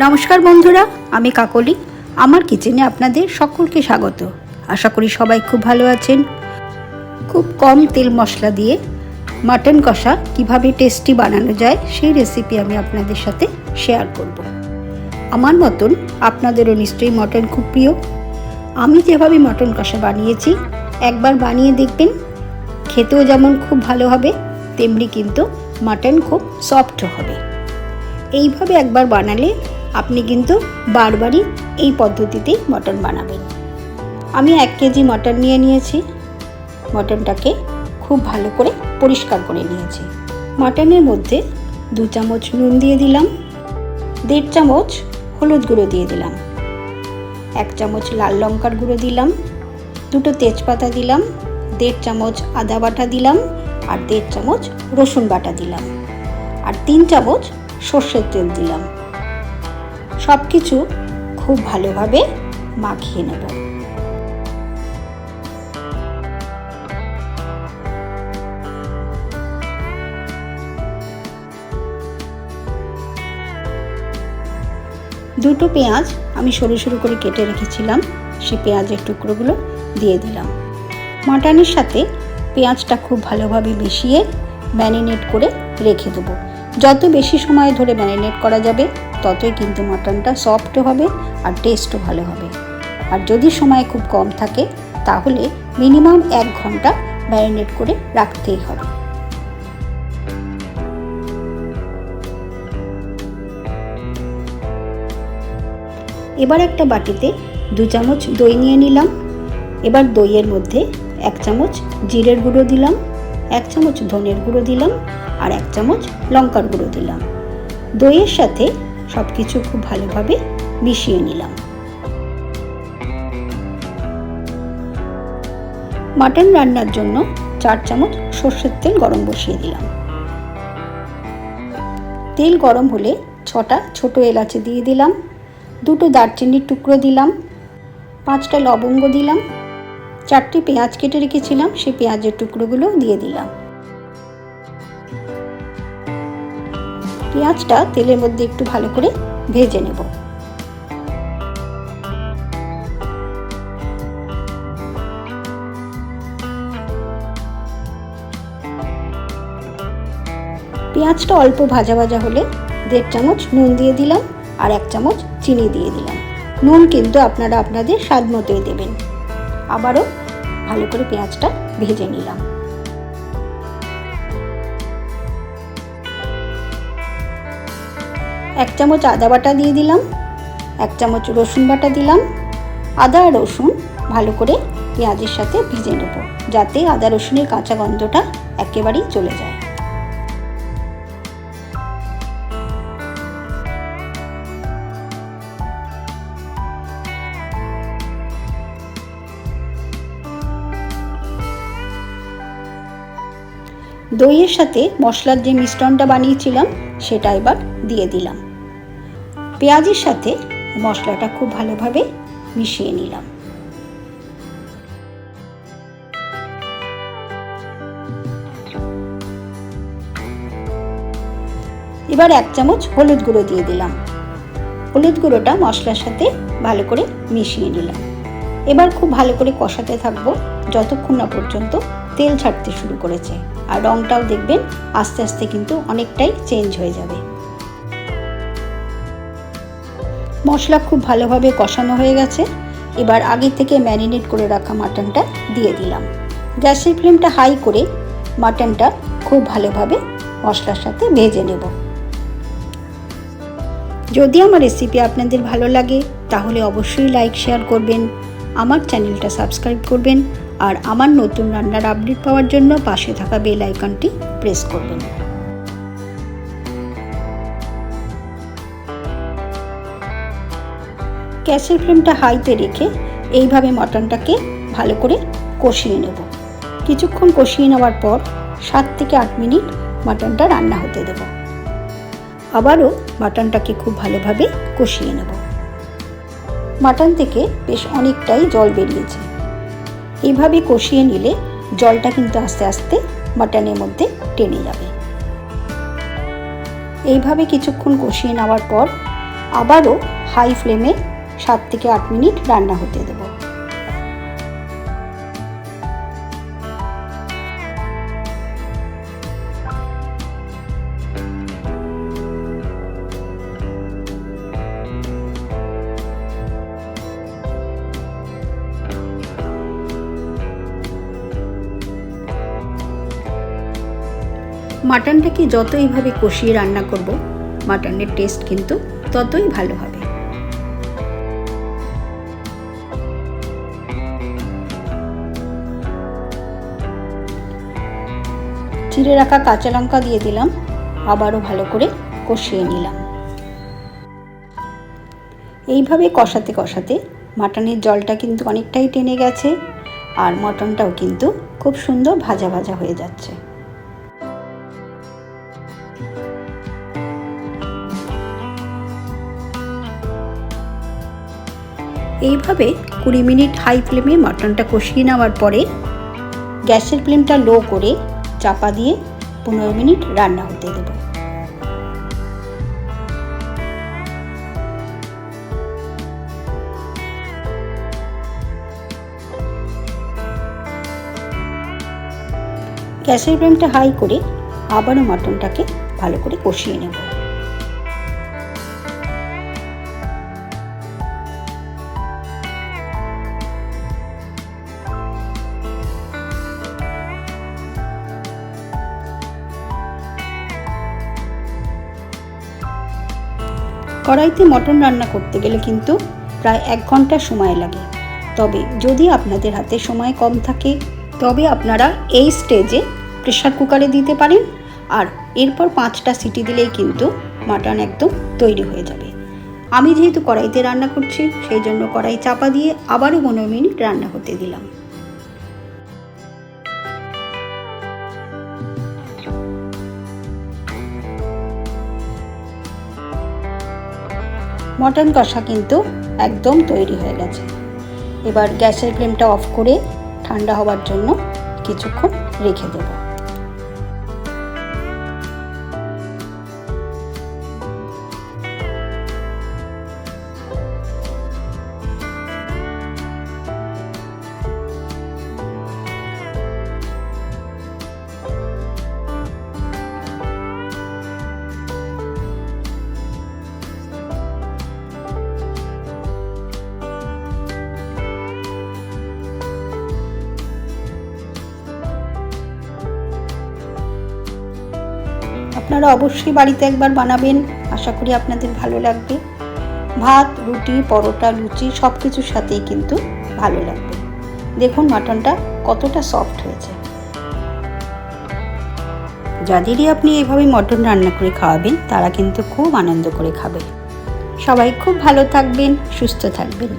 নমস্কার বন্ধুরা, আমি কাকলি। আমার কিচেনে আপনাদের সকলকে স্বাগত। আশা করি সবাই খুব ভালো আছেন। খুব কম তেল মশলা দিয়ে মাটন কষা কিভাবে টেস্টি বানানো যায় সেই রেসিপি আমি আপনাদের সাথে শেয়ার করব। আমার মতন আপনাদেরও নিশ্চয়ই মটন খুব প্রিয়। আমি যেভাবে মটন কষা বানিয়েছি একবার বানিয়ে দেখবেন। খেতেও যেমন খুব ভালো হবে, তেমনি কিন্তু মাটন খুব সফট হবে। এইভাবে একবার বানালে আপনি কিন্তু বারবারই এই পদ্ধতিতেই মটন বানাবেন। আমি 1 কেজি মটন নিয়ে নিয়েছি। মটনটাকে খুব ভালো করে পরিষ্কার করে নিয়েছি। মটনের মধ্যে 2 চামচ নুন দিয়ে দিলাম, 1.5 চামচ হলুদ গুঁড়ো দিয়ে দিলাম, 1 চামচ লাল লঙ্কার গুঁড়ো দিলাম, 2টো তেজপাতা দিলাম, 1.5 চামচ আদা বাটা দিলাম, আর 1.5 চামচ রসুন বাটা দিলাম, আর 3 চামচ সর্ষের তেল দিলাম। সব কিছু খুব ভালোভাবে মাখিয়ে নেব। দুটো পেঁয়াজ আমি সরু সরু করে কেটে রেখেছিলাম, সেই পেঁয়াজের টুকরোগুলো দিয়ে দিলাম। মাটনের সাথে পেঁয়াজটা খুব ভালোভাবে মিশিয়ে ম্যারিনেট করে রেখে দেবো। যত বেশি সময় ধরে ম্যারিনেট করা যাবে ততই কিন্তু মাটনটা সফট হবে আর টেস্টও ভালো হবে। আর যদি সময় খুব কম থাকে তাহলে মিনিমাম 1 ঘন্টা ম্যারিনেট করে রাখতেই হবে। এবার একটা বাটিতে 2 চামচ দই নিয়ে নিলাম। এবার দইয়ের মধ্যে 1 চামচ জিরের গুঁড়ো দিলাম, 1 চামচ ধনের গুঁড়ো দিলাম, আর 1 চামচ লঙ্কার গুঁড়ো দিলাম। দইয়ের সাথে সব কিছু খুব ভালোভাবে মিশিয়ে নিলাম। মাটন রান্নার জন্য 4 চামচ সর্ষের তেল গরম বসিয়ে দিলাম। তেল গরম হলে 6টা ছোটো এলাচি দিয়ে দিলাম, 2টো দারচিনির টুকরো দিলাম, 5টা লবঙ্গ দিলাম, 4টে পেঁয়াজ কেটে রেখেছিলাম সেই পেঁয়াজের টুকরোগুলো দিয়ে দিলাম। পেঁয়াজটা তেলের মধ্যে একটু ভালো করে ভেজে নেব। পেঁয়াজটা অল্প ভাজা ভাজা হলে 1.5 চামচ নুন দিয়ে দিলাম, আর 1 চামচ চিনি দিয়ে দিলাম। নুন কিন্তু আপনারা আপনাদের স্বাদ মতোই দেবেন। আবারও ভালো করে পেঁয়াজটা ভেজে নিলাম। এক চামচ আদা বাটা দিয়ে দিলাম, 1 চামচ রসুন বাটা দিলাম। আদা আর রসুন ভালো করে পেঁয়াজের সাথে ভেজে নেব, যাতে আদা রসুনের কাঁচা গন্ধটা একেবারেই চলে যায়। দইয়ের সাথে মশলার যে মিশ্রণটা বানিয়েছিলাম সেটা এবার দিয়ে দিলাম। পেঁয়াজের সাথে মশলাটা খুব ভালোভাবে মিশিয়ে নিলাম। এবার 1 চামচ হলুদ গুঁড়ো দিয়ে দিলাম। হলুদ গুঁড়োটা মশলার সাথে ভালো করে মিশিয়ে নিলাম। এবার খুব ভালো করে কষাতে থাকবো যতক্ষণ না পর্যন্ত তেল ছাড়তে শুরু করেছে, আর রঙটাও দেখবেন আস্তে আস্তে কিন্তু অনেকটাই চেঞ্জ হয়ে যাবে। মশলা খুব ভালোভাবে কষানো হয়ে গেছে। এবার আগে থেকে ম্যারিনেট করে রাখা মাটনটা দিয়ে দিলাম। গ্যাসের ফ্লেমটা হাই করে মাটনটা খুব ভালোভাবে মশলার সাথে ভেজে নেব। যদি আমার রেসিপি আপনাদের ভালো লাগে তাহলে অবশ্যই লাইক শেয়ার করবেন, আমার চ্যানেলটা সাবস্ক্রাইব করবেন, আর আমার নতুন রান্নার আপডেট পাওয়ার জন্য পাশে থাকা বেল আইকনটি প্রেস করবেন। গ্যাসের ফ্লেমটা হাইতে রেখে এইভাবে মটনটাকে ভালো করে কষিয়ে নেব। কিছুক্ষণ কষিয়ে নেওয়ার পর 7 থেকে 8 মিনিট মটনটা রান্না হতে দেব। আবারও মটনটাকে খুব ভালোভাবে কষিয়ে নেব। মাটন থেকে বেশ অনেকটাই জল বেরিয়েছে। এইভাবে কষিয়ে নিলে জলটা কিন্তু আস্তে আস্তে মাটনের মধ্যে টেনে যাবে। এইভাবে কিছুক্ষণ কষিয়ে নেওয়ার পর আবারও হাই ফ্লেমে 7 থেকে 8 মিনিট রান্না হতে দেব। মাটনটাকে যত এইভাবে কষিয়ে রান্না করব, মাটনের টেস্ট কিন্তু ততই ভালো হবে। চিড়ে রাখা কাঁচা লঙ্কা দিয়ে দিলাম, আবারও ভালো করে কষিয়ে নিলাম। এইভাবে কষাতে কষাতে মাটনের জলটা কিন্তু অনেকটাই টেনে গেছে, আর মটনটাও কিন্তু খুব সুন্দর ভাজা ভাজা হয়ে যাচ্ছে। এইভাবে 20 মিনিট হাই ফ্লেমে মাটনটা কষিয়ে নেওয়ার পরে গ্যাসের ফ্লেমটা লো করে চাপা দিয়ে 15 মিনিট রান্না হতে দেব। গ্যাসের ফ্লেমটা হাই করে আবারও মাটনটাকে ভালো করে কষিয়ে নেব। কড়াইতে মটন রান্না করতে গেলে কিন্তু প্রায় 1 ঘন্টা সময় লাগে। তবে যদি আপনাদের হাতে সময় কম থাকে তবে আপনারা এই স্টেজে প্রেসার কুকারে দিতে পারেন, আর এরপর 5টা সিটি দিলেই কিন্তু মাটন একদম তৈরি হয়ে যাবে। আমি যেহেতু কড়াইতে রান্না করছি সেই জন্য কড়াই চাপা দিয়ে আবারও 15 মিনিট রান্না হতে দিলাম। মটন কষা কিন্তু একদম তৈরি হয়ে গেছে। এবার গ্যাসের ফ্লেমটা অফ করে ঠান্ডা হওয়ার জন্য কিছুক্ষণ রেখে দেব। আপনারা অবশ্যই বাড়িতে একবার বানাবেন, আশা করি আপনাদের ভালো লাগবে। ভাত, রুটি, পরোটা, লুচি সব কিছুর সাথেই কিন্তু ভালো লাগবে। দেখুন মাটনটা কতটা সফট হয়েছে। যাদেরই আপনি এভাবে মটন রান্না করে খাওয়াবেন তারা কিন্তু খুব আনন্দ করে খাবে। সবাই খুব ভালো থাকবেন, সুস্থ থাকবেন।